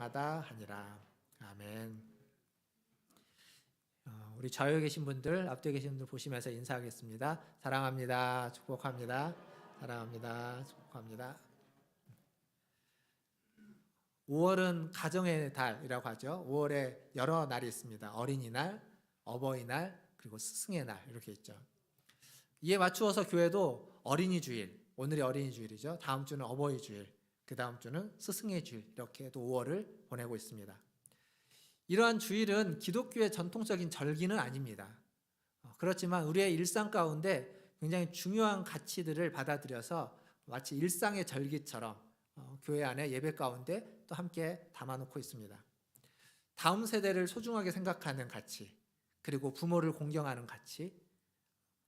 하다 하니라. 아멘. 우리 좌우에 계신 분들, 앞뒤에 계신 분들 보시면서 인사하겠습니다. 사랑합니다. 축복합니다. 사랑합니다. 축복합니다. 5월은 가정의 달이라고 하죠. 5월에 여러 날이 있습니다. 어린이날, 어버이날, 그리고 스승의 날 이렇게 있죠. 이에 맞추어서 교회도 어린이 주일, 오늘이 어린이 주일이죠. 다음 주는 어버이 주일, 그 다음 주는 스승의 주일, 이렇게 또 5월을 보내고 있습니다. 이러한 주일은 기독교의 전통적인 절기는 아닙니다. 그렇지만 우리의 일상 가운데 굉장히 중요한 가치들을 받아들여서 마치 일상의 절기처럼 교회 안에 예배 가운데 또 함께 담아놓고 있습니다. 다음 세대를 소중하게 생각하는 가치, 그리고 부모를 공경하는 가치,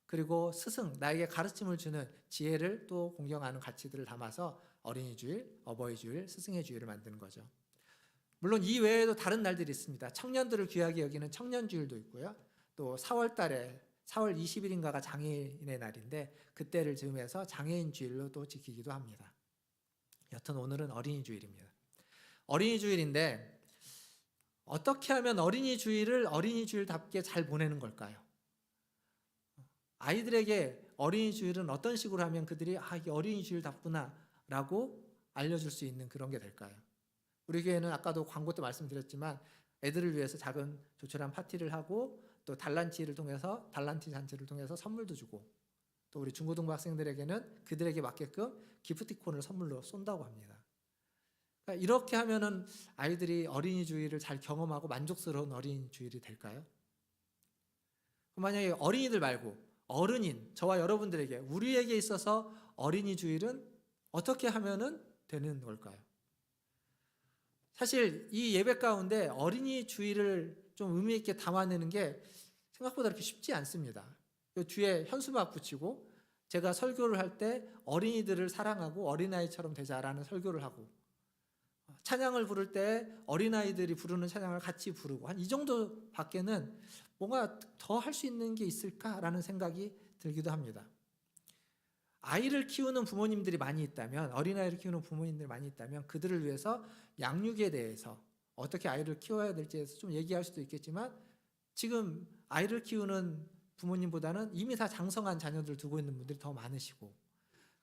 그리고 스승, 나에게 가르침을 주는 지혜를 또 공경하는 가치들을 담아서 어린이 주일, 어버이 주일, 스승의 주일을 만드는 거죠. 물론 이 외에도 다른 날들이 있습니다. 청년들을 귀하게 여기는 청년주일도 있고요. 또 4월 달에 4월 20일인가가 장애인의 날인데 그때를 즈음해서 장애인 주일로 또 지키기도 합니다. 여튼 오늘은 어린이 주일입니다. 어린이 주일인데 어떻게 하면 어린이 주일을 어린이 주일답게 잘 보내는 걸까요? 아이들에게 어린이 주일은 어떤 식으로 하면 그들이 이게 어린이 주일답구나 라고 알려줄 수 있는 그런 게 될까요? 우리 교회는 아까도 광고 때 말씀드렸지만 애들을 위해서 작은 조촐한 파티를 하고 또 달란트 잔치를 통해서 선물도 주고 또 우리 중고등부 학생들에게는 그들에게 맞게끔 기프티콘을 선물로 쏜다고 합니다. 그러니까 이렇게 하면은 아이들이 어린이 주일을 잘 경험하고 만족스러운 어린이 주일이 될까요? 만약에 어린이들 말고 어른인 저와 여러분들에게 우리에게 있어서 어린이 주일은 어떻게 하면은 되는 걸까요? 사실 이 예배 가운데 어린이 주일을 좀 의미 있게 담아내는 게 생각보다 그렇게 쉽지 않습니다. 뒤에 현수막 붙이고 제가 설교를 할 때 어린이들을 사랑하고 어린아이처럼 되자라는 설교를 하고 찬양을 부를 때 어린아이들이 부르는 찬양을 같이 부르고 한 이 정도밖에는 뭔가 더 할 수 있는 게 있을까라는 생각이 들기도 합니다. 아이를 키우는 부모님들이 많이 있다면, 어린아이를 키우는 부모님들이 많이 있다면 그들을 위해서 양육에 대해서 어떻게 아이를 키워야 될지에 대해서 좀 얘기할 수도 있겠지만 지금 아이를 키우는 부모님보다는 이미 다 장성한 자녀들 두고 있는 분들이 더 많으시고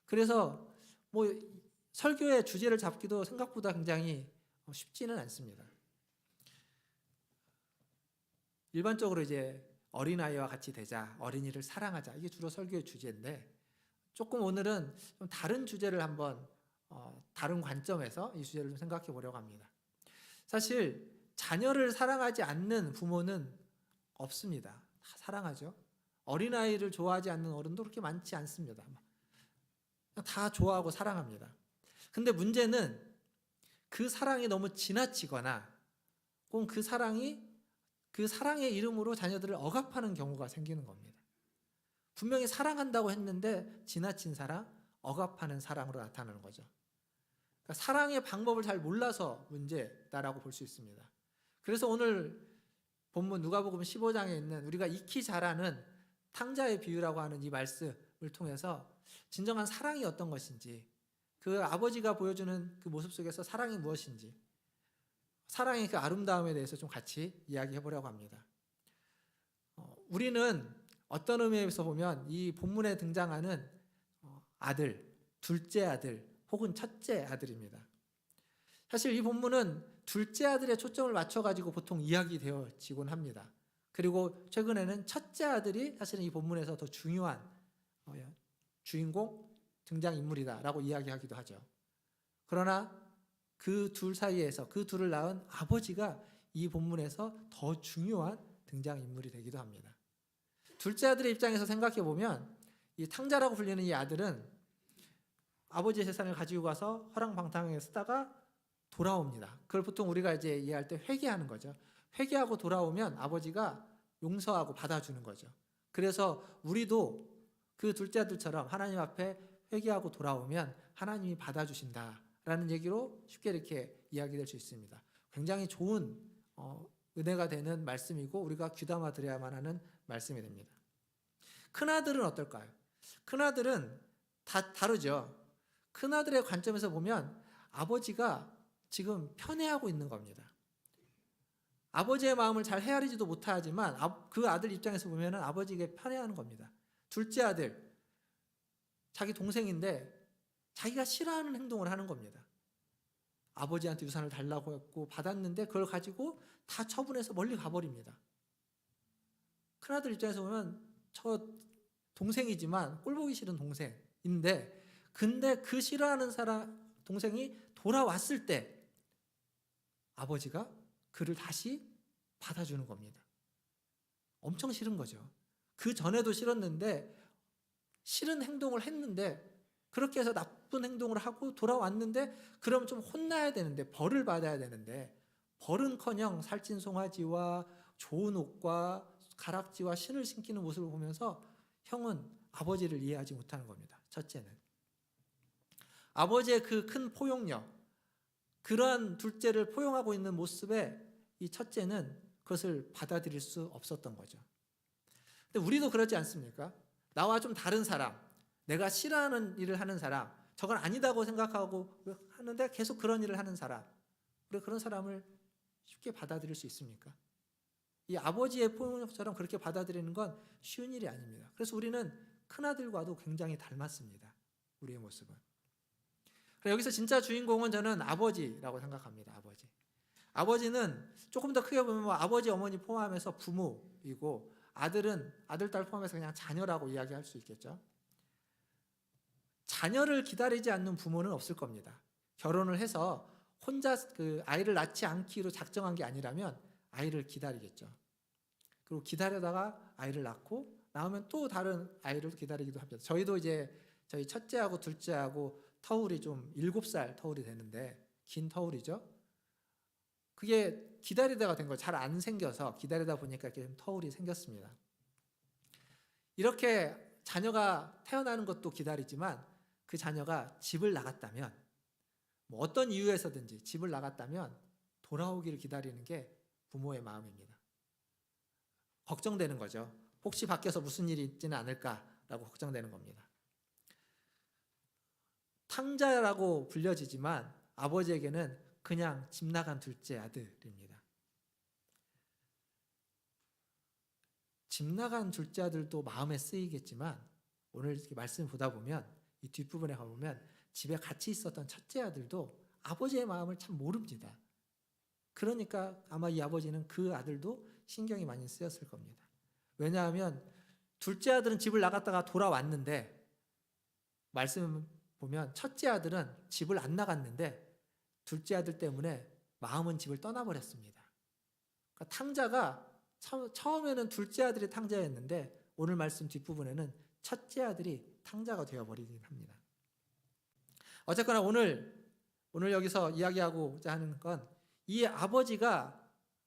그래서 설교의 주제를 잡기도 생각보다 굉장히 쉽지는 않습니다. 일반적으로 이제 어린아이와 같이 되자, 어린이를 사랑하자 이게 주로 설교의 주제인데 조금 오늘은 좀 다른 주제를 한번 다른 관점에서 이 주제를 좀 생각해 보려고 합니다. 사실 자녀를 사랑하지 않는 부모는 없습니다. 다 사랑하죠. 어린아이를 좋아하지 않는 어른도 그렇게 많지 않습니다. 다 좋아하고 사랑합니다. 근데 문제는 그 사랑이 너무 지나치거나 혹은 그 사랑의 이름으로 자녀들을 억압하는 경우가 생기는 겁니다. 분명히 사랑한다고 했는데 지나친 사랑, 억압하는 사랑으로 나타나는 거죠. 그러니까 사랑의 방법을 잘 몰라서 문제다라고 볼 수 있습니다. 그래서 오늘 본문 누가복음 15장에 있는 우리가 익히 잘 아는 탕자의 비유라고 하는 이 말씀을 통해서 진정한 사랑이 어떤 것인지 그 아버지가 보여주는 그 모습 속에서 사랑이 무엇인지 사랑의 그 아름다움에 대해서 좀 같이 이야기해 보려고 합니다. 우리는 어떤 의미에서 보면 이 본문에 등장하는 아들, 둘째 아들 혹은 첫째 아들입니다. 사실 이 본문은 둘째 아들의 초점을 맞춰가지고 보통 이야기되어지곤 합니다. 그리고 최근에는 첫째 아들이 사실은 이 본문에서 더 중요한 주인공, 등장인물이다라고 이야기하기도 하죠. 그러나 그 둘 사이에서 그 둘을 낳은 아버지가 이 본문에서 더 중요한 등장인물이 되기도 합니다. 둘째 아들의 입장에서 생각해 보면 이 탕자라고 불리는 이 아들은 아버지의 재산을 가지고 가서 허랑방탕하게 쓰다가 돌아옵니다. 그걸 보통 우리가 이제 이해할 때 회개하는 거죠. 회개하고 돌아오면 아버지가 용서하고 받아주는 거죠. 그래서 우리도 그 둘째 아들처럼 하나님 앞에 회개하고 돌아오면 하나님이 받아주신다라는 얘기로 쉽게 이렇게 이야기될 수 있습니다. 굉장히 좋은 은혜가 되는 말씀이고 우리가 귀담아 들어야만 하는 말씀이 됩니다. 큰아들은 어떨까요? 큰아들은 다르죠. 큰아들의 관점에서 보면 아버지가 지금 편애하고 있는 겁니다. 아버지의 마음을 잘 헤아리지도 못하지만 그 아들 입장에서 보면 아버지에게 편애하는 겁니다. 둘째 아들, 자기 동생인데 자기가 싫어하는 행동을 하는 겁니다. 아버지한테 유산을 달라고 했고 받았는데 그걸 가지고 다 처분해서 멀리 가버립니다. 큰아들 입장에서 보면 저 동생이지만 꼴보기 싫은 동생인데 근데 그 싫어하는 동생이 돌아왔을 때 아버지가 그를 다시 받아주는 겁니다. 엄청 싫은 거죠. 그 전에도 싫었는데 싫은 행동을 했는데 그렇게 해서 나쁜 행동을 하고 돌아왔는데 그럼 좀 혼나야 되는데 벌을 받아야 되는데 벌은커녕 살찐 송아지와 좋은 옷과 가락지와 신을 신기는 모습을 보면서 형은 아버지를 이해하지 못하는 겁니다. 첫째는 아버지의 그 큰 포용력, 그러한 둘째를 포용하고 있는 모습에 이 첫째는 그것을 받아들일 수 없었던 거죠. 근데 우리도 그렇지 않습니까? 나와 좀 다른 사람, 내가 싫어하는 일을 하는 사람, 저건 아니다고 생각하고 하는데 계속 그런 일을 하는 사람, 우리가 그런 사람을 쉽게 받아들일 수 있습니까? 이 아버지의 포용력처럼 그렇게 받아들이는 건 쉬운 일이 아닙니다. 그래서 우리는 큰아들과도 굉장히 닮았습니다. 우리의 모습은. 여기서 진짜 주인공은 저는 아버지라고 생각합니다. 아버지. 아버지는 조금 더 크게 보면 아버지, 어머니 포함해서 부모이고 아들은 아들, 딸 포함해서 그냥 자녀라고 이야기할 수 있겠죠. 자녀를 기다리지 않는 부모는 없을 겁니다. 결혼을 해서 혼자 그 아이를 낳지 않기로 작정한 게 아니라면 아이를 기다리겠죠. 그리고 기다려다가 아이를 낳고 낳으면 또 다른 아이를 기다리기도 합니다. 저희도 이제 저희 첫째하고 둘째하고 터울이 좀 7살 터울이 되는데 긴 터울이죠. 그게 기다리다가 된 거예요. 잘 안 생겨서 기다리다 보니까 이렇게 좀 터울이 생겼습니다. 이렇게 자녀가 태어나는 것도 기다리지만 그 자녀가 집을 나갔다면 뭐 어떤 이유에서든지 집을 나갔다면 돌아오기를 기다리는 게 부모의 마음입니다. 걱정되는 거죠. 혹시 밖에서 무슨 일이 있지는 않을까라고 걱정되는 겁니다. 탕자라고 불려지지만 아버지에게는 그냥 집 나간 둘째 아들입니다. 집 나간 둘째 아들도 마음에 쓰이겠지만 오늘 이렇게 말씀 보다 보면 이 뒷부분에 가보면 집에 같이 있었던 첫째 아들도 아버지의 마음을 참 모릅니다. 그러니까 아마 이 아버지는 그 아들도 신경이 많이 쓰였을 겁니다. 왜냐하면 둘째 아들은 집을 나갔다가 돌아왔는데 말씀 보면 첫째 아들은 집을 안 나갔는데 둘째 아들 때문에 마음은 집을 떠나버렸습니다. 그러니까 탕자가 처음에는 둘째 아들이 탕자였는데 오늘 말씀 뒷부분에는 첫째 아들이 탕자가 되어버리긴 합니다. 어쨌거나 오늘 여기서 이야기하고자 하는 건 이 아버지가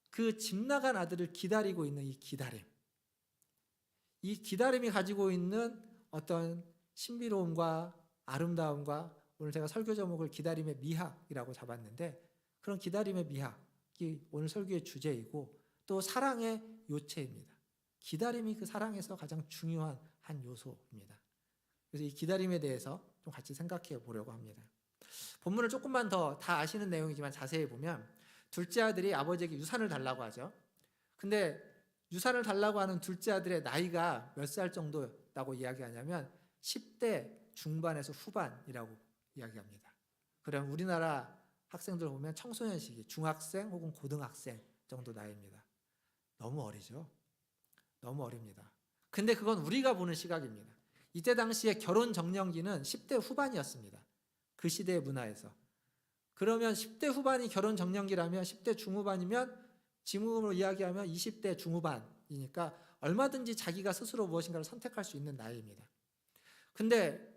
그 집 나간 아들을 기다리고 있는 이 기다림이 가지고 있는 어떤 신비로움과 아름다움과 오늘 제가 설교 제목을 기다림의 미학이라고 잡았는데 그런 기다림의 미학이 오늘 설교의 주제이고 또 사랑의 요체입니다. 기다림이 그 사랑에서 가장 중요한 한 요소입니다. 그래서 이 기다림에 대해서 좀 같이 생각해 보려고 합니다. 본문을 조금만 더 다 아시는 내용이지만 자세히 보면 둘째 아들이 아버지에게 유산을 달라고 하죠. 근데 유산을 달라고 하는 둘째 아들의 나이가 몇 살 정도라고 이야기하냐면 10대 중반에서 후반이라고 이야기합니다. 그럼 우리나라 학생들 보면 청소년 시기, 중학생 혹은 고등학생 정도 나이입니다. 너무 어리죠? 너무 어립니다. 근데 그건 우리가 보는 시각입니다. 이때 당시에 결혼 정년기는 10대 후반이었습니다. 그 시대의 문화에서. 그러면 10대 후반이 결혼 정년기라면 10대 중후반이면 지금으로 이야기하면 20대 중후반이니까 얼마든지 자기가 스스로 무엇인가를 선택할 수 있는 나이입니다. 근데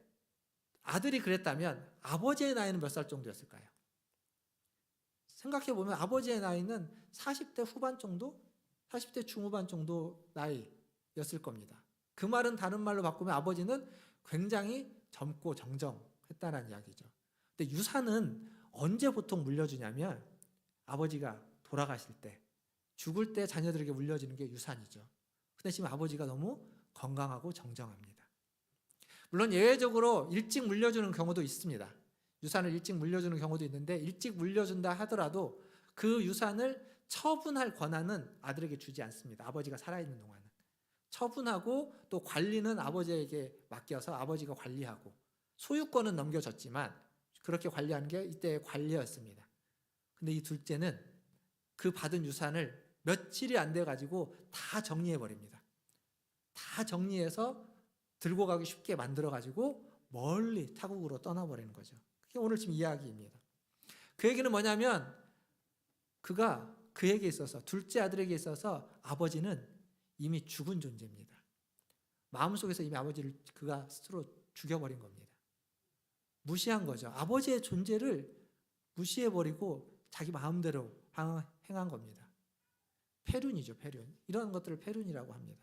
아들이 그랬다면 아버지의 나이는 몇 살 정도였을까요? 생각해보면 아버지의 나이는 40대 후반 정도? 40대 중후반 정도 나이였을 겁니다. 그 말은 다른 말로 바꾸면 아버지는 굉장히 젊고 정정했다는 이야기죠. 근데 유산은 언제 보통 물려주냐면 아버지가 돌아가실 때, 죽을 때 자녀들에게 물려지는 게 유산이죠. 근데 지금 아버지가 너무 건강하고 정정합니다. 물론 예외적으로 일찍 물려주는 경우도 있습니다. 유산을 일찍 물려주는 경우도 있는데 일찍 물려준다 하더라도 그 유산을 처분할 권한은 아들에게 주지 않습니다. 아버지가 살아있는 동안은. 처분하고 또 관리는 아버지에게 맡겨서 아버지가 관리하고 소유권은 넘겨줬지만 그렇게 관리하는 게 이때의 관리였습니다. 근데 이 둘째는 그 받은 유산을 며칠이 안 돼 가지고 다 정리해 버립니다. 다 정리해서 들고 가기 쉽게 만들어 가지고 멀리 타국으로 떠나버리는 거죠. 그게 오늘 지금 이야기입니다. 그 얘기는 뭐냐면 그가 그에게 있어서 둘째 아들에게 있어서 아버지는 이미 죽은 존재입니다. 마음속에서 이미 아버지를 그가 스스로 죽여버린 겁니다. 무시한 거죠. 아버지의 존재를 무시해버리고 자기 마음대로 행한 겁니다. 패륜이죠, 패륜. 이런 것들을 패륜이라고 합니다.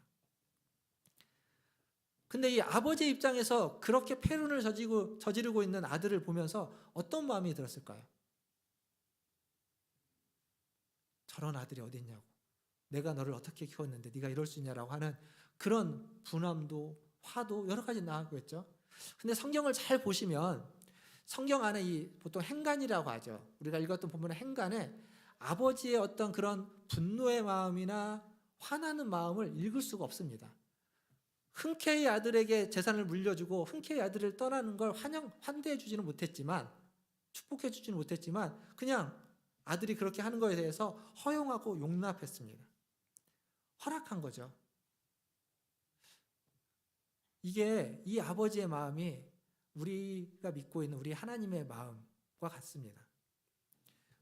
근데 이 아버지의 입장에서 그렇게 패륜을 저지르고 있는 아들을 보면서 어떤 마음이 들었을까요? 저런 아들이 어디 있냐고. 내가 너를 어떻게 키웠는데 네가 이럴 수 있냐라고 하는 그런 분함도 화도 여러 가지 나오겠죠. 근데 성경을 잘 보시면 성경 안에 이 보통 행간이라고 하죠. 우리가 읽었던 본문의 행간에 아버지의 어떤 그런 분노의 마음이나 화나는 마음을 읽을 수가 없습니다. 흔쾌히 아들에게 재산을 물려주고 흔쾌히 아들을 떠나는 걸 환대해 주지는 못했지만 축복해 주지는 못했지만 그냥 아들이 그렇게 하는 것에 대해서 허용하고 용납했습니다. 허락한 거죠. 이게 이 아버지의 마음이 우리가 믿고 있는 우리 하나님의 마음과 같습니다.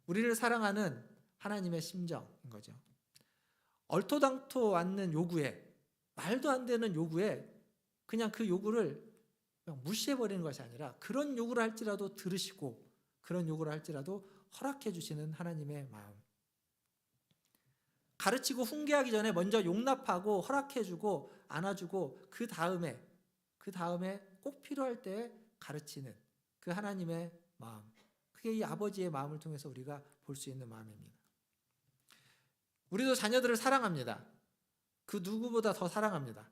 우리를 사랑하는 하나님의 심정인 거죠. 얼토당토 않는 요구에, 말도 안 되는 요구에 그냥 그 요구를 그냥 무시해버리는 것이 아니라 그런 요구를 할지라도 들으시고 그런 요구를 할지라도 허락해 주시는 하나님의 마음. 가르치고 훈계하기 전에 먼저 용납하고 허락해주고 안아주고 그 다음에 꼭 필요할 때 가르치는 그 하나님의 마음. 그게 이 아버지의 마음을 통해서 우리가 볼 수 있는 마음입니다. 우리도 자녀들을 사랑합니다. 그 누구보다 더 사랑합니다.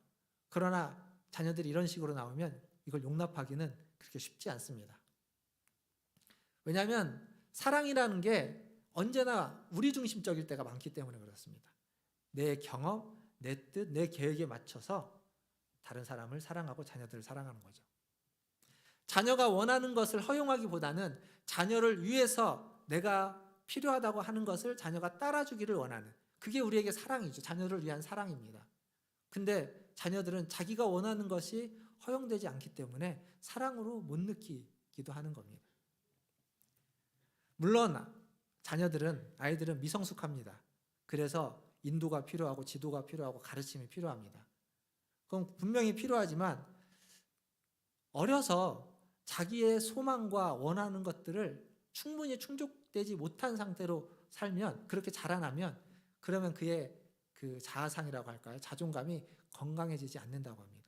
그러나 자녀들이 이런 식으로 나오면 이걸 용납하기는 그렇게 쉽지 않습니다. 왜냐하면 사랑이라는 게 언제나 우리 중심적일 때가 많기 때문에 그렇습니다. 내 경험, 내 뜻, 내 계획에 맞춰서 다른 사람을 사랑하고 자녀들을 사랑하는 거죠. 자녀가 원하는 것을 허용하기보다는 자녀를 위해서 내가 필요하다고 하는 것을 자녀가 따라주기를 원하는 그게 우리에게 사랑이죠. 자녀를 위한 사랑입니다. 근데 자녀들은 자기가 원하는 것이 허용되지 않기 때문에 사랑으로 못 느끼기도 하는 겁니다. 물론 아이들은 미성숙합니다. 그래서 인도가 필요하고 지도가 필요하고 가르침이 필요합니다. 그럼 분명히 필요하지만 어려서 자기의 소망과 원하는 것들을 충분히 충족되지 못한 상태로 살면 그렇게 자라나면 그러면 그의 그 자아상이라고 할까요? 자존감이 건강해지지 않는다고 합니다.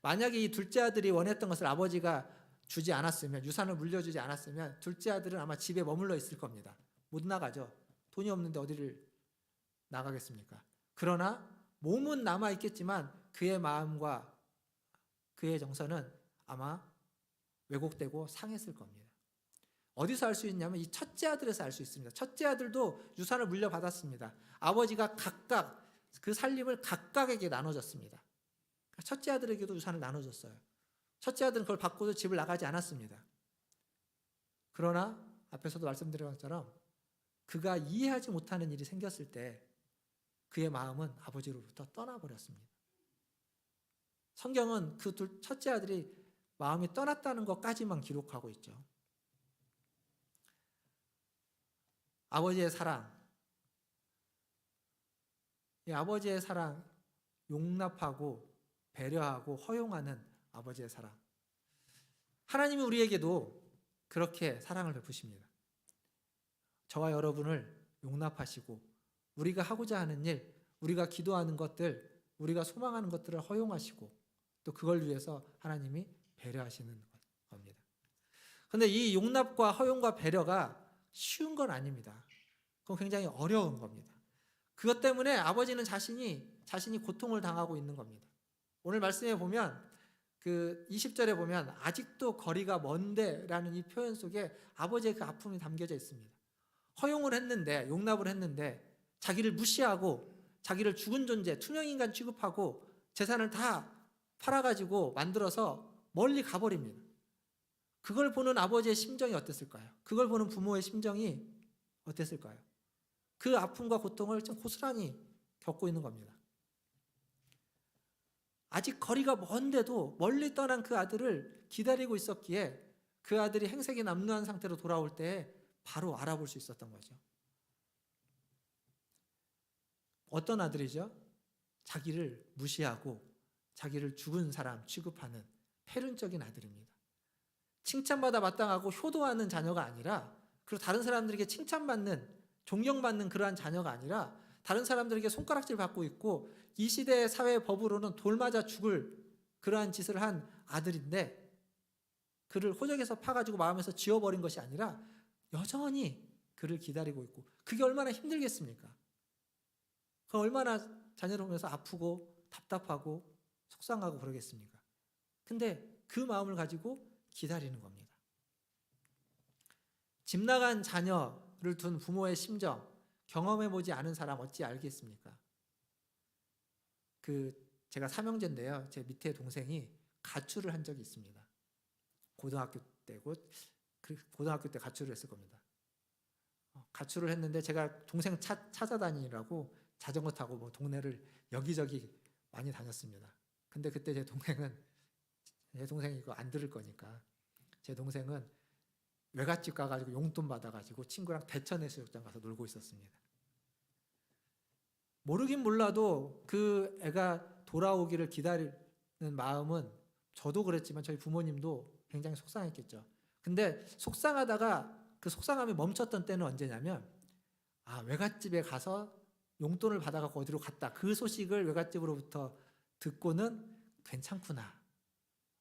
만약에 이 둘째 아들이 원했던 것을 아버지가 주지 않았으면 유산을 물려주지 않았으면 둘째 아들은 아마 집에 머물러 있을 겁니다. 못 나가죠. 돈이 없는데 어디를 나가겠습니까? 그러나 몸은 남아있겠지만 그의 마음과 그의 정서는 아마 왜곡되고 상했을 겁니다. 어디서 알 수 있냐면 이 첫째 아들에서 알 수 있습니다. 첫째 아들도 유산을 물려받았습니다. 아버지가 각각 그 살림을 각각에게 나눠줬습니다. 첫째 아들에게도 유산을 나눠줬어요. 첫째 아들은 그걸 받고도 집을 나가지 않았습니다. 그러나 앞에서도 말씀드린 것처럼 그가 이해하지 못하는 일이 생겼을 때 그의 마음은 아버지로부터 떠나버렸습니다. 성경은 그 첫째 아들이 마음이 떠났다는 것까지만 기록하고 있죠. 아버지의 사랑, 이 아버지의 사랑, 용납하고 배려하고 허용하는 아버지의 사랑. 하나님이 우리에게도 그렇게 사랑을 베푸십니다. 저와 여러분을 용납하시고 우리가 하고자 하는 일, 우리가 기도하는 것들, 우리가 소망하는 것들을 허용하시고 또 그걸 위해서 하나님이 배려하시는 겁니다. 그런데 이 용납과 허용과 배려가 쉬운 건 아닙니다. 그건 굉장히 어려운 겁니다. 그것 때문에 아버지는 자신이 고통을 당하고 있는 겁니다. 오늘 말씀에 보면 그 20절에 보면 아직도 거리가 먼데라는 이 표현 속에 아버지의 그 아픔이 담겨져 있습니다. 허용을 했는데, 용납을 했는데 자기를 무시하고 자기를 죽은 존재, 투명인간 취급하고 재산을 다 팔아가지고 만들어서 멀리 가버립니다. 그걸 보는 아버지의 심정이 어땠을까요? 그걸 보는 부모의 심정이 어땠을까요? 그 아픔과 고통을 좀 고스란히 겪고 있는 겁니다. 아직 거리가 먼데도 멀리 떠난 그 아들을 기다리고 있었기에 그 아들이 행색이 남루한 상태로 돌아올 때 바로 알아볼 수 있었던 거죠. 어떤 아들이죠? 자기를 무시하고 자기를 죽은 사람 취급하는 폐륜적인 아들입니다. 칭찬받아 마땅하고 효도하는 자녀가 아니라, 그리고 다른 사람들에게 칭찬받는, 존경받는 그러한 자녀가 아니라 다른 사람들에게 손가락질 받고 있고 이 시대의 사회 법으로는 돌 맞아 죽을 그러한 짓을 한 아들인데, 그를 호적에서 파가지고 마음에서 지워버린 것이 아니라 여전히 그를 기다리고 있고, 그게 얼마나 힘들겠습니까? 그 얼마나 자녀를 보면서 아프고 답답하고 속상하고 그러겠습니까? 근데 그 마음을 가지고 기다리는 겁니다. 집 나간 자녀를 둔 부모의 심정 경험해보지 않은 사람 어찌 알겠습니까? 제가 삼형제인데요. 제 밑에 동생이 가출을 한 적이 있습니다. 고등학교 때고, 고등학교 때 가출을 했을 겁니다. 가출을 했는데 제가 동생 찾아다니라고 자전거 타고 뭐 동네를 여기저기 많이 다녔습니다. 근데 그때 제 동생이 이거 안 들을 거니까, 제 동생은 외갓집 가가지고 용돈 받아가지고 친구랑 대천 해수욕장 가서 놀고 있었습니다. 모르긴 몰라도 그 애가 돌아오기를 기다리는 마음은 저도 그랬지만 저희 부모님도 굉장히 속상했겠죠. 근데 속상하다가 그 속상함이 멈췄던 때는 언제냐면, 외갓집에 가서 용돈을 받아갖고 어디로 갔다, 그 소식을 외갓집으로부터 듣고는 괜찮구나,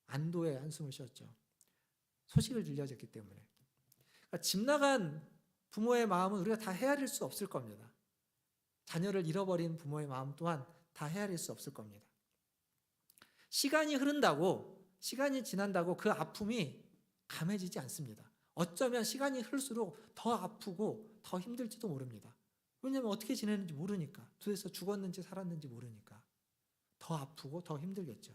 안도의 한숨을 쉬었죠. 소식을 들려줬기 때문에. 그러니까 집 나간 부모의 마음은 우리가 다 헤아릴 수 없을 겁니다. 자녀를 잃어버린 부모의 마음 또한 다 헤아릴 수 없을 겁니다. 시간이 흐른다고, 시간이 지난다고 그 아픔이 감해지지 않습니다. 어쩌면 시간이 흐를수록 더 아프고 더 힘들지도 모릅니다. 왜냐하면 어떻게 지내는지 모르니까, 도대체 죽었는지 살았는지 모르니까 더 아프고 더 힘들겠죠.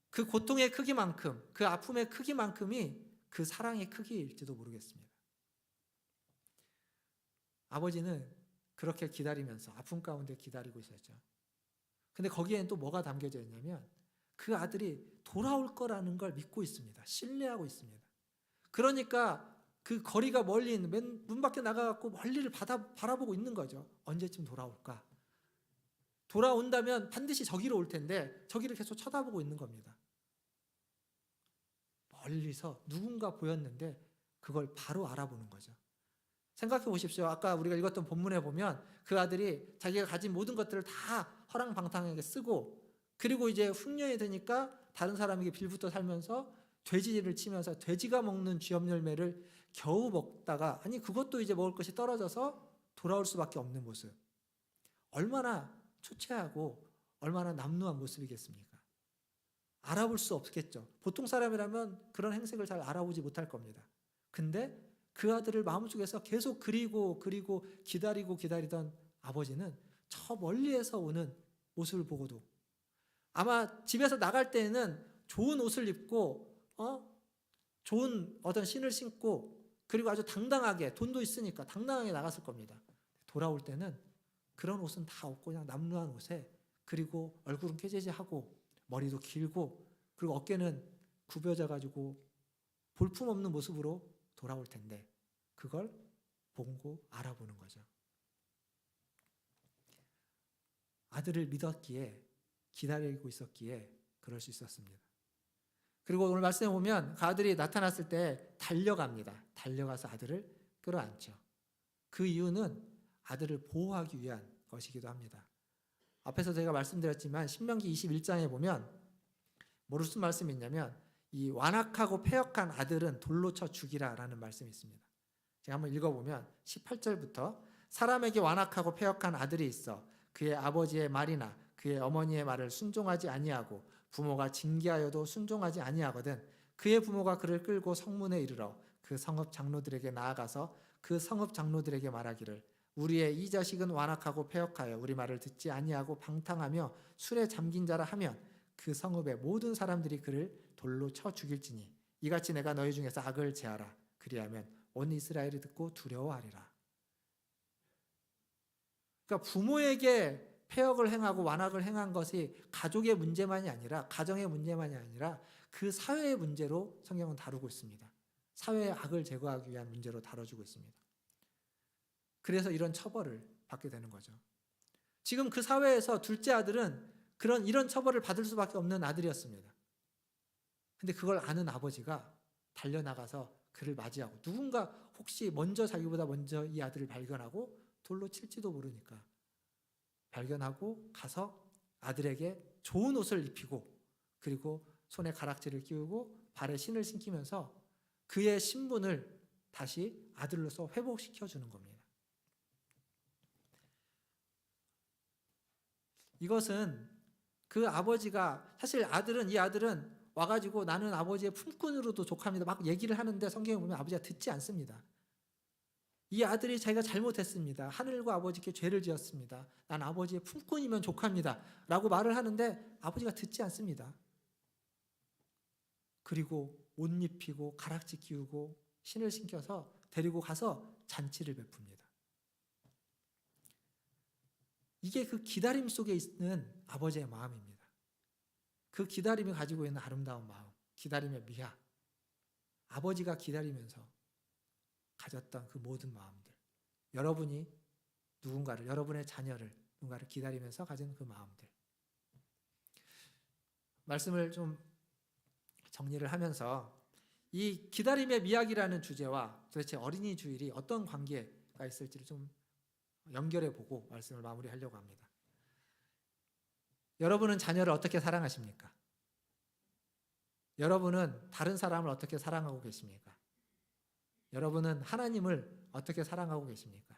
그 고통의 크기만큼, 그 아픔의 크기만큼이 그 사랑의 크기일지도 모르겠습니다. 아버지는 그렇게 기다리면서 아픔 가운데 기다리고 있었죠. 근데 거기에는 또 뭐가 담겨져 있냐면, 그 아들이 돌아올 거라는 걸 믿고 있습니다. 신뢰하고 있습니다. 그러니까 그 거리가 멀리 있는, 문 밖에 나가갖고 멀리를 바라보고 있는 거죠. 언제쯤 돌아올까? 돌아온다면 반드시 저기로 올 텐데 저기를 계속 쳐다보고 있는 겁니다. 멀리서 누군가 보였는데 그걸 바로 알아보는 거죠. 생각해 보십시오. 아까 우리가 읽었던 본문에 보면 그 아들이 자기가 가진 모든 것들을 다 허랑방탕하게 쓰고, 그리고 이제 흉년이 되니까 다른 사람에게 빌붙어 살면서 돼지를 치면서 돼지가 먹는 쥐업 열매를 겨우 먹다가, 아니 그것도 이제 먹을 것이 떨어져서 돌아올 수밖에 없는 모습. 얼마나 초췌하고 얼마나 남루한 모습이겠습니까? 알아볼 수 없겠죠. 보통 사람이라면 그런 행색을 잘 알아보지 못할 겁니다. 근데 그 아들을 마음속에서 계속 그리고 기다리던 아버지는 저 멀리에서 오는 모습을 보고도, 아마 집에서 나갈 때는 좋은 옷을 입고 좋은 어떤 신을 신고, 그리고 아주 당당하게, 돈도 있으니까 당당하게 나갔을 겁니다. 돌아올 때는 그런 옷은 다 없고 그냥 남루한 옷에, 그리고 얼굴은 깨재재하고 머리도 길고, 그리고 어깨는 굽여져 가지고 볼품없는 모습으로 돌아올 텐데, 그걸 보고 알아보는 거죠. 아들을 믿었기에, 기다리고 있었기에 그럴 수 있었습니다. 그리고 오늘 말씀에 보면 그 아들이 나타났을 때 달려갑니다. 달려가서 아들을 끌어안죠. 그 이유는 아들을 보호하기 위한 것이기도 합니다. 앞에서 제가 말씀드렸지만 신명기 21장에 보면 무슨 말씀이 있냐면, 이 완악하고 패역한 아들은 돌로 쳐 죽이라 라는 말씀이 있습니다. 제가 한번 읽어보면 18절부터, 사람에게 완악하고 패역한 아들이 있어 그의 아버지의 말이나 그의 어머니의 말을 순종하지 아니하고 부모가 징계하여도 순종하지 아니하거든 그의 부모가 그를 끌고 성문에 이르러 그 성읍 장로들에게 나아가서 그 성읍 장로들에게 말하기를 우리의 이 자식은 완악하고 패역하여 우리 말을 듣지 아니하고 방탕하며 술에 잠긴 자라 하면 그 성읍의 모든 사람들이 그를 돌로 쳐 죽일지니 이같이 내가 너희 중에서 악을 제하라 그리하면 온 이스라엘이 듣고 두려워하리라. 그러니까 부모에게 패역을 행하고 완악을 행한 것이 가족의 문제만이 아니라 가정의 문제만이 아니라 그 사회의 문제로 성경은 다루고 있습니다. 사회의 악을 제거하기 위한 문제로 다뤄주고 있습니다. 그래서 이런 처벌을 받게 되는 거죠. 지금 그 사회에서 둘째 아들은 이런 처벌을 받을 수밖에 없는 아들이었습니다. 근데 그걸 아는 아버지가 달려나가서 그를 맞이하고 누군가 혹시 자기보다 먼저 이 아들을 발견하고 돌로 칠지도 모르니까 발견하고 가서 아들에게 좋은 옷을 입히고 그리고 손에 가락지를 끼우고 발에 신을 신기면서 그의 신분을 다시 아들로서 회복시켜 주는 겁니다. 이것은 그 아버지가 사실 이 아들은 와가지고 나는 아버지의 품꾼으로도 족합니다. 막 얘기를 하는데 성경에 보면 아버지가 듣지 않습니다. 이 아들이 자기가 잘못했습니다. 하늘과 아버지께 죄를 지었습니다. 난 아버지의 품꾼이면 족합니다. 라고 말을 하는데 아버지가 듣지 않습니다. 그리고 옷 입히고 가락지 끼우고 신을 신겨서 데리고 가서 잔치를 베풉니다. 이게 그 기다림 속에 있는 아버지의 마음입니다. 그 기다림이 가지고 있는 아름다운 마음, 기다림의 미학, 아버지가 기다리면서 가졌던 그 모든 마음들, 여러분이 여러분의 자녀를 누군가를 기다리면서 가진 그 마음들. 말씀을 좀 정리를 하면서 이 기다림의 미학이라는 주제와 도대체 어린이 주일이 어떤 관계가 있을지를 좀 연결해 보고 말씀을 마무리하려고 합니다. 여러분은 자녀를 어떻게 사랑하십니까? 여러분은 다른 사람을 어떻게 사랑하고 계십니까? 여러분은 하나님을 어떻게 사랑하고 계십니까?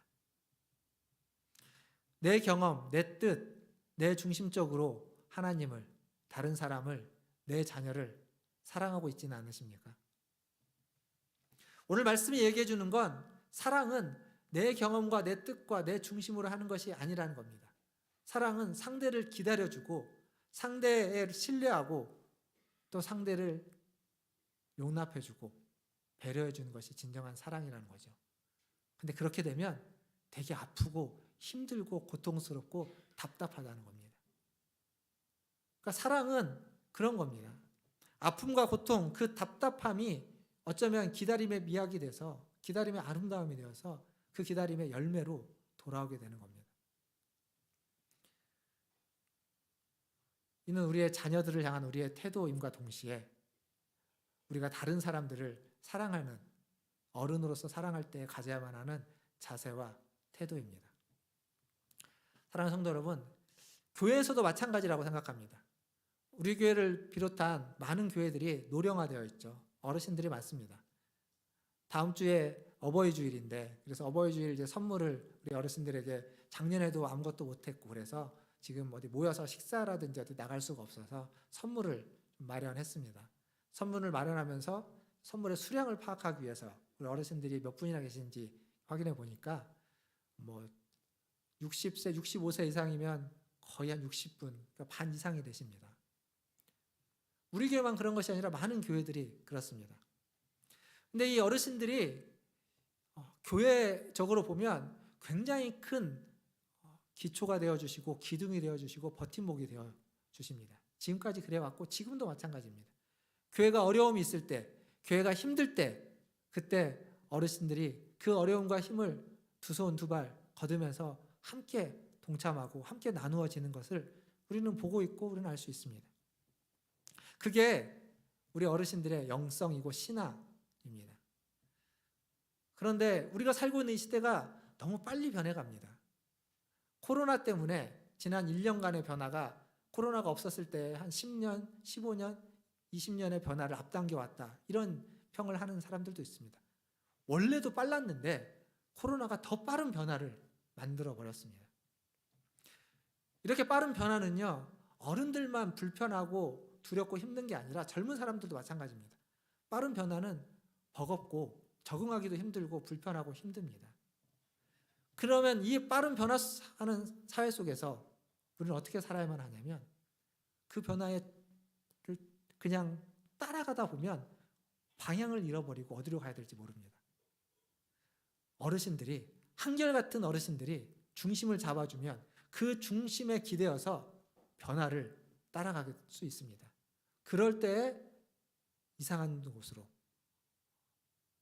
내 경험, 내 뜻, 내 중심적으로 하나님을, 다른 사람을, 내 자녀를 사랑하고 있지는 않으십니까? 오늘 말씀이 얘기해 주는 건 사랑은 내 경험과 내 뜻과 내 중심으로 하는 것이 아니라는 겁니다. 사랑은 상대를 기다려주고 상대를 신뢰하고 또 상대를 용납해주고 배려해주는 것이 진정한 사랑이라는 거죠. 근데 그렇게 되면 되게 아프고 힘들고 고통스럽고 답답하다는 겁니다. 그러니까 사랑은 그런 겁니다. 아픔과 고통, 그 답답함이 어쩌면 기다림의 미학이 돼서 기다림의 아름다움이 되어서 그 기다림의 열매로 돌아오게 되는 겁니다. 이는 우리의 자녀들을 향한 우리의 태도임과 동시에 우리가 다른 사람들을 사랑하는 어른으로서 사랑할 때 가져야만 하는 자세와 태도입니다. 사랑하는 성도 여러분, 교회에서도 마찬가지라고 생각합니다. 우리 교회를 비롯한 많은 교회들이 노령화되어 있죠. 어르신들이 많습니다. 다음 주에 어버이 주일인데 그래서 어버이 주일 이제 선물을 우리 어르신들에게 작년에도 아무것도 못했고 그래서 지금 어디 모여서 식사라든지 어디 나갈 수가 없어서 선물을 마련했습니다. 선물을 마련하면서 선물의 수량을 파악하기 위해서 우리 어르신들이 몇 분이나 계신지 확인해 보니까 60세, 65세 이상이면 거의 한 60분, 그러니까 반 이상이 되십니다. 우리 교회만 그런 것이 아니라 많은 교회들이 그렇습니다. 근데 이 어르신들이 교회적으로 보면 굉장히 큰 기초가 되어주시고 기둥이 되어주시고 버팀목이 되어주십니다. 지금까지 그래왔고 지금도 마찬가지입니다. 교회가 어려움이 있을 때, 교회가 힘들 때 그때 어르신들이 그 어려움과 힘을 두 손 두 발 거두면서 함께 동참하고 함께 나누어지는 것을 우리는 보고 있고 우리는 알 수 있습니다. 그게 우리 어르신들의 영성이고 신앙입니다. 그런데 우리가 살고 있는 이 시대가 너무 빨리 변해갑니다. 코로나 때문에 지난 1년간의 변화가 코로나가 없었을 때 한 10년, 15년, 20년의 변화를 앞당겨 왔다. 이런 평을 하는 사람들도 있습니다. 원래도 빨랐는데 코로나가 더 빠른 변화를 만들어 버렸습니다. 이렇게 빠른 변화는요, 어른들만 불편하고 두렵고 힘든 게 아니라 젊은 사람들도 마찬가지입니다. 빠른 변화는 버겁고 적응하기도 힘들고 불편하고 힘듭니다. 그러면 이 빠른 변화하는 사회 속에서 우리는 어떻게 살아야만 하냐면 그 변화에 그냥 따라가다 보면 방향을 잃어버리고 어디로 가야 될지 모릅니다. 어르신들이, 한결같은 어르신들이 중심을 잡아주면 그 중심에 기대어서 변화를 따라갈 수 있습니다. 그럴 때 이상한 곳으로,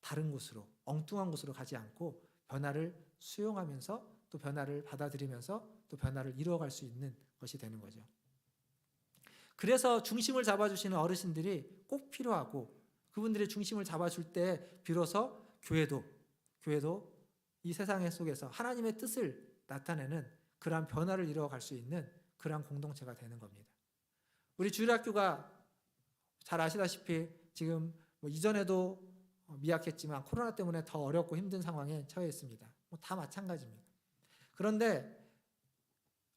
다른 곳으로, 엉뚱한 곳으로 가지 않고 변화를 수용하면서 또 변화를 받아들이면서 또 변화를 이루어갈 수 있는 것이 되는 거죠. 그래서 중심을 잡아주시는 어르신들이 꼭 필요하고 그분들의 중심을 잡아줄 때 비로소 교회도 이 세상 속에서 하나님의 뜻을 나타내는 그러한 변화를 이루어갈 수 있는 그러한 공동체가 되는 겁니다. 우리 주일학교가 잘 아시다시피 지금 이전에도 미약했지만 코로나 때문에 더 어렵고 힘든 상황에 처해 있습니다. 다 마찬가지입니다. 그런데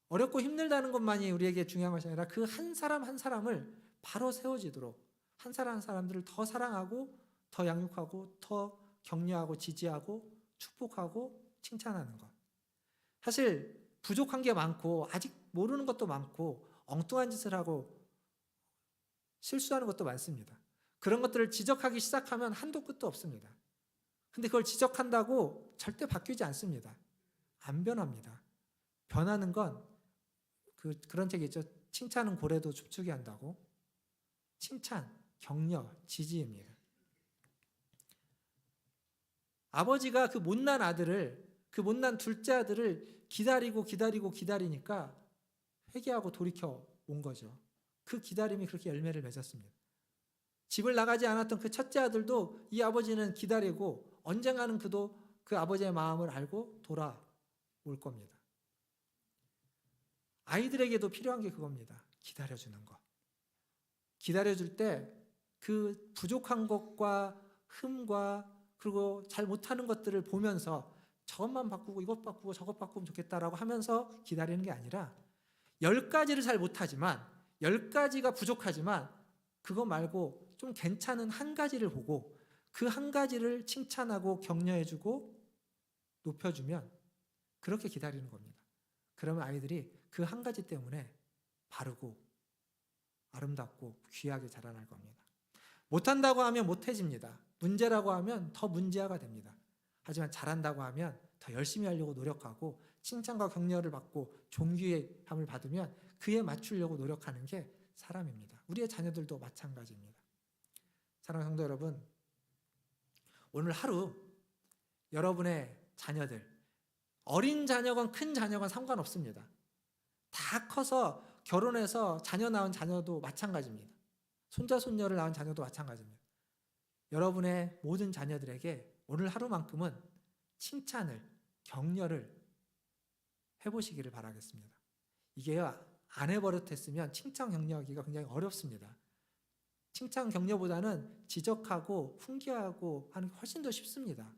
어렵고 힘들다는 것만이 우리에게 중요한 것이 아니라 그 한 사람 한 사람을 바로 세워지도록 한 사람 한 사람들을 더 사랑하고 더 양육하고 더 격려하고 지지하고 축복하고 칭찬하는 것. 사실 부족한 게 많고 아직 모르는 것도 많고 엉뚱한 짓을 하고 실수하는 것도 많습니다. 그런 것들을 지적하기 시작하면 한도 끝도 없습니다. 근데 그걸 지적한다고 절대 바뀌지 않습니다. 안 변합니다. 변하는 건 그런 책이 있죠. 칭찬은 고래도 춤추게 한다고. 칭찬, 격려, 지지입니다. 아버지가 그 못난 아들을, 그 못난 둘째 아들을 기다리니까 회개하고 돌이켜 온 거죠. 그 기다림이 그렇게 열매를 맺었습니다. 집을 나가지 않았던 그 첫째 아들도 이 아버지는 기다리고 언젠가는 그도 그 아버지의 마음을 알고 돌아올 겁니다. 아이들에게도 필요한 게 그겁니다. 기다려주는 것. 기다려줄 때 그 부족한 것과 흠과 그리고 잘 못하는 것들을 보면서 저것만 바꾸고 이것 바꾸고 저것 바꾸면 좋겠다라고 하면서 기다리는 게 아니라 10가지를 잘 못하지만 10가지가 부족하지만 그거 말고 좀 괜찮은 한 가지를 보고 그 한 가지를 칭찬하고 격려해주고 높여주면 그렇게 기다리는 겁니다. 그러면 아이들이 그 한 가지 때문에 바르고 아름답고 귀하게 자라날 겁니다. 못한다고 하면 못해집니다. 문제라고 하면 더 문제화가 됩니다. 하지만 잘한다고 하면 더 열심히 하려고 노력하고 칭찬과 격려를 받고 존귀함을 받으면 그에 맞추려고 노력하는 게 사람입니다. 우리의 자녀들도 마찬가지입니다. 사랑하는 성도 여러분, 오늘 하루 여러분의 자녀들, 어린 자녀건 큰 자녀건 상관없습니다. 다 커서 결혼해서 자녀 낳은 자녀도 마찬가지입니다. 손자 손녀를 낳은 자녀도 마찬가지입니다. 여러분의 모든 자녀들에게 오늘 하루만큼은 칭찬을, 격려를 해보시기를 바라겠습니다. 이게 안 해버릇했으면 칭찬 격려하기가 굉장히 어렵습니다. 칭찬 격려보다는 지적하고 훈계하고 하는 게 훨씬 더 쉽습니다.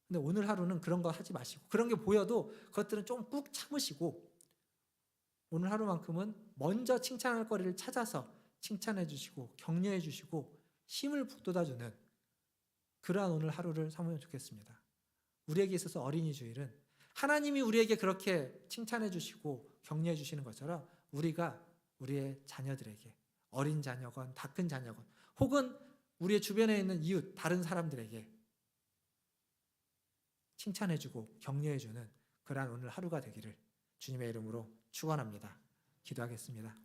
근데 오늘 하루는 그런 거 하지 마시고 그런 게 보여도 그것들은 좀 꾹 참으시고 오늘 하루만큼은 먼저 칭찬할 거리를 찾아서 칭찬해 주시고 격려해 주시고 힘을 북돋아주는 그러한 오늘 하루를 삼으면 좋겠습니다. 우리에게 있어서 어린이 주일은 하나님이 우리에게 그렇게 칭찬해 주시고 격려해 주시는 것처럼 우리가 우리의 자녀들에게 어린 자녀건 다 큰 자녀건 혹은 우리의 주변에 있는 이웃 다른 사람들에게 칭찬해 주고 격려해 주는 그러한 오늘 하루가 되기를 주님의 이름으로 축원합니다. 기도하겠습니다.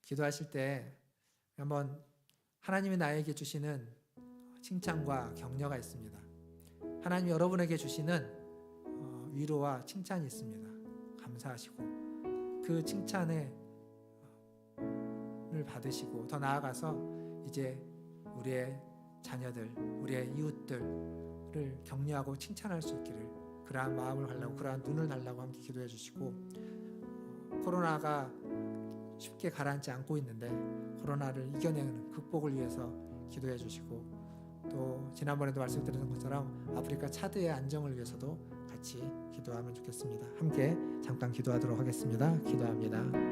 기도하실 때 한번 하나님이 나에게 주시는 칭찬과 격려가 있습니다. 하나님이 여러분에게 주시는 위로와 칭찬이 있습니다. 감사하시고 그 칭찬을 받으시고 더 나아가서 이제 우리의 자녀들, 우리의 이웃들을 격려하고 칭찬할 수 있기를 그러한 마음을 달라고 그러한 눈을 달라고 함께 기도해 주시고 코로나가 쉽게 가라앉지 않고 있는데 코로나를 이겨내는 극복을 위해서 기도해 주시고 또 지난번에도 말씀드린 것처럼 아프리카 차드의 안정을 위해서도 같이 기도하면 좋겠습니다. 함께 잠깐 기도하도록 하겠습니다. 기도합니다.